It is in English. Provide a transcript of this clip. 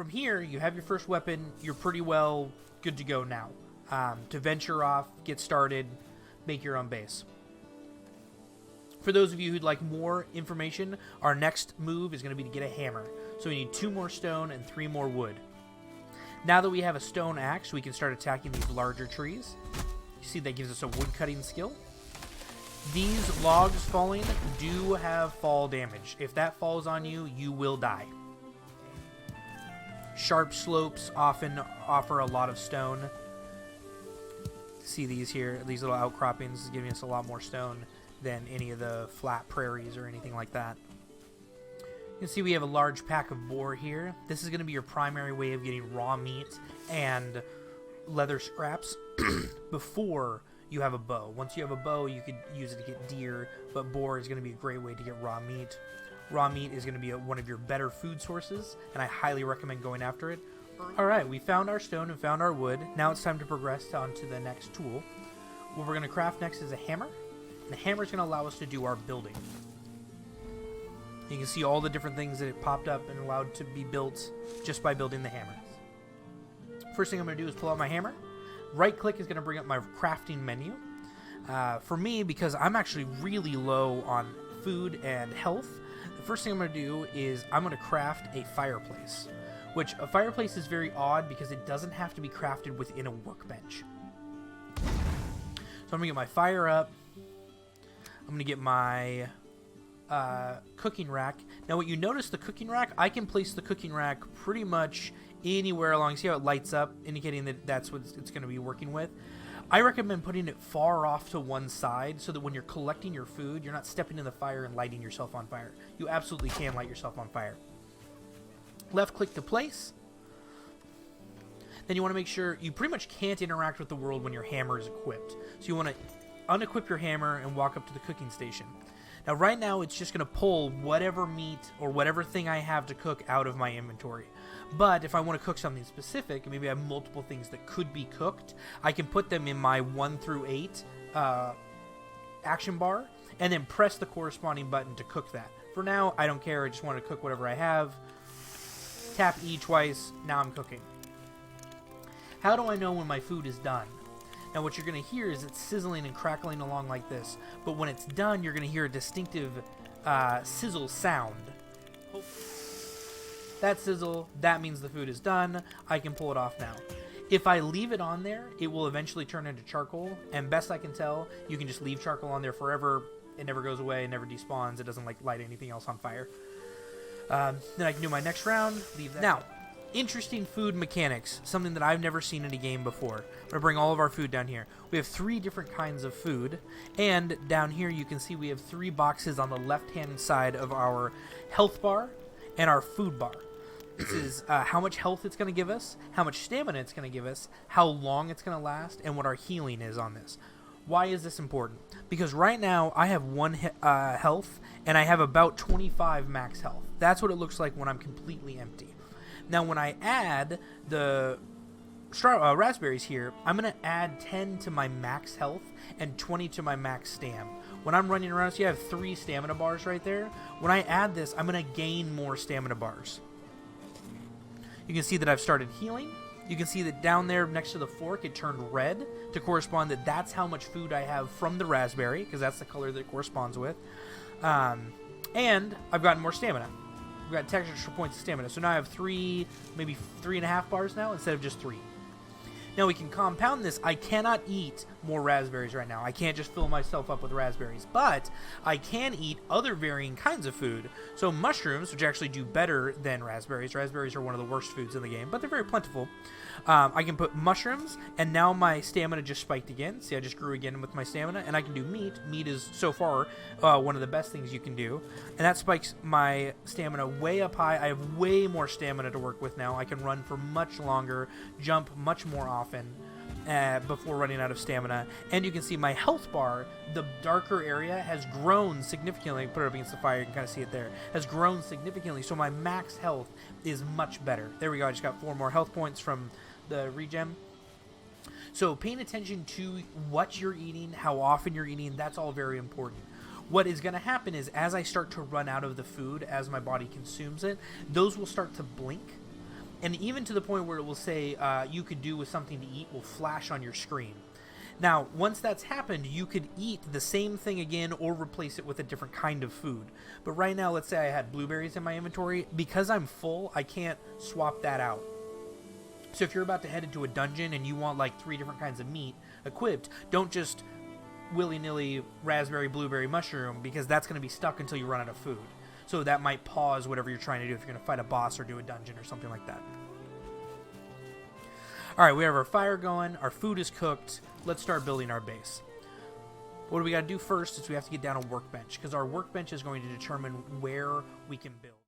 from here, you have your first weapon. You're pretty well good to go now to venture off, get started, make your own base. For those of you who'd like more information, our next move is going to be to get a hammer. So we need 2 more stone and 3 more wood. Now that we have a stone axe, we can start attacking these larger trees. You see that gives us a wood cutting skill. These logs falling do have fall damage. If that falls on you, you will die. Sharp slopes often offer a lot of stone. See these here, these little outcroppings giving us a lot more stone than any of the flat prairies or anything like that. You can see we have a large pack of boar here. This is going to be your primary way of getting raw meat and leather scraps before you have a bow. Once you have a bow, you could use it to get deer, but boar is going to be a great way to get raw meat. Raw meat is going to be one of your better food sources, and I highly recommend going after it. Alright, we found our stone and found our wood. Now it's time to progress on to the next tool. What we're going to craft next is a hammer. The hammer is going to allow us to do our building. You can see all the different things that it popped up and allowed to be built just by building the hammer. First thing I'm going to do is pull out my hammer. Right click is going to bring up my crafting menu. For me, because I'm actually really low on food and health, the first thing I'm going to do is I'm going to craft a fireplace. Which a fireplace is very odd because it doesn't have to be crafted within a workbench. So I'm going to get my fire up. I'm going to get my cooking rack. Now what you notice, the cooking rack, I can place the cooking rack pretty much anywhere along. See how it lights up, indicating that that's what it's going to be working with. I recommend putting it far off to one side so that when you're collecting your food, you're not stepping in the fire and lighting yourself on fire. You absolutely can light yourself on fire. Left click to place. Then you want to make sure you pretty much can't interact with the world when your hammer is equipped. So you want to unequip your hammer and walk up to the cooking station. Now right now it's just going to pull whatever meat or whatever thing I have to cook out of my inventory. But if I want to cook something specific, maybe I have multiple things that could be cooked, I can put them in my 1 through 8 action bar and then press the corresponding button to cook that. For now, I don't care. I just want to cook whatever I have. Tap E twice. Now I'm cooking. How do I know when my food is done? Now what you're going to hear is it's sizzling and crackling along like this. But when it's done, you're going to hear a distinctive sizzle sound. That sizzle, that means the food is done. I can pull it off now. If I leave it on there, it will eventually turn into charcoal. And best I can tell, you can just leave charcoal on there forever. It never goes away, it never despawns. It doesn't like light anything else on fire. Then I can do my next round. Leave that. Now, interesting food mechanics. Something that I've never seen in a game before. I'm going to bring all of our food down here. We have 3 different kinds of food. And down here you can see we have 3 boxes on the left-hand side of our health bar and our food bar. This is how much health it's going to give us, how much stamina it's going to give us, how long it's going to last, and what our healing is on this. Why is this important? Because right now I have 1 health and I have about 25 max health. That's what it looks like when I'm completely empty. Now when I add the raspberries here, I'm going to add 10 to my max health and 20 to my max stam. When I'm running around, so you have 3 stamina bars right there. When I add this, I'm going to gain more stamina bars. You can see that I've started healing. You can see that down there next to the fork, it turned red to correspond that that's how much food I have from the raspberry, because that's the color that it corresponds with. And I've gotten more stamina. I've got 10 extra points of stamina. So now I have 3, maybe 3.5 bars now instead of just 3. Now we can compound this. I cannot eat more raspberries right now. I can't just fill myself up with raspberries, but I can eat other varying kinds of food. So mushrooms, which actually do better than raspberries. Raspberries are one of the worst foods in the game, but they're very plentiful. I can put mushrooms, and now my stamina just spiked again. See, I just grew again with my stamina, and I can do meat. Meat is so far one of the best things you can do, and that spikes my stamina way up high. I have way more stamina to work with now. I can run for much longer, jump much more often before running out of stamina. And you can see my health bar, the darker area, has grown significantly. Put it up against the fire, you can kind of see it there. Has grown significantly, so my max health is much better. There we go, I just got 4 more health points from the regen. So paying attention to what you're eating, how often you're eating, that's all very important. What is going to happen is as I start to run out of the food, as my body consumes it, those will start to blink. And even to the point where it will say you could do with something to eat will flash on your screen. Now, once that's happened, you could eat the same thing again or replace it with a different kind of food. But right now, let's say I had blueberries in my inventory. Because I'm full, I can't swap that out. So if you're about to head into a dungeon and you want like 3 different kinds of meat equipped, don't just willy-nilly raspberry, blueberry, mushroom, because that's going to be stuck until you run out of food. So that might pause whatever you're trying to do if you're going to fight a boss or do a dungeon or something like that. Alright, we have our fire going, our food is cooked, let's start building our base. What do we got to do first is we have to get down a workbench, because our workbench is going to determine where we can build.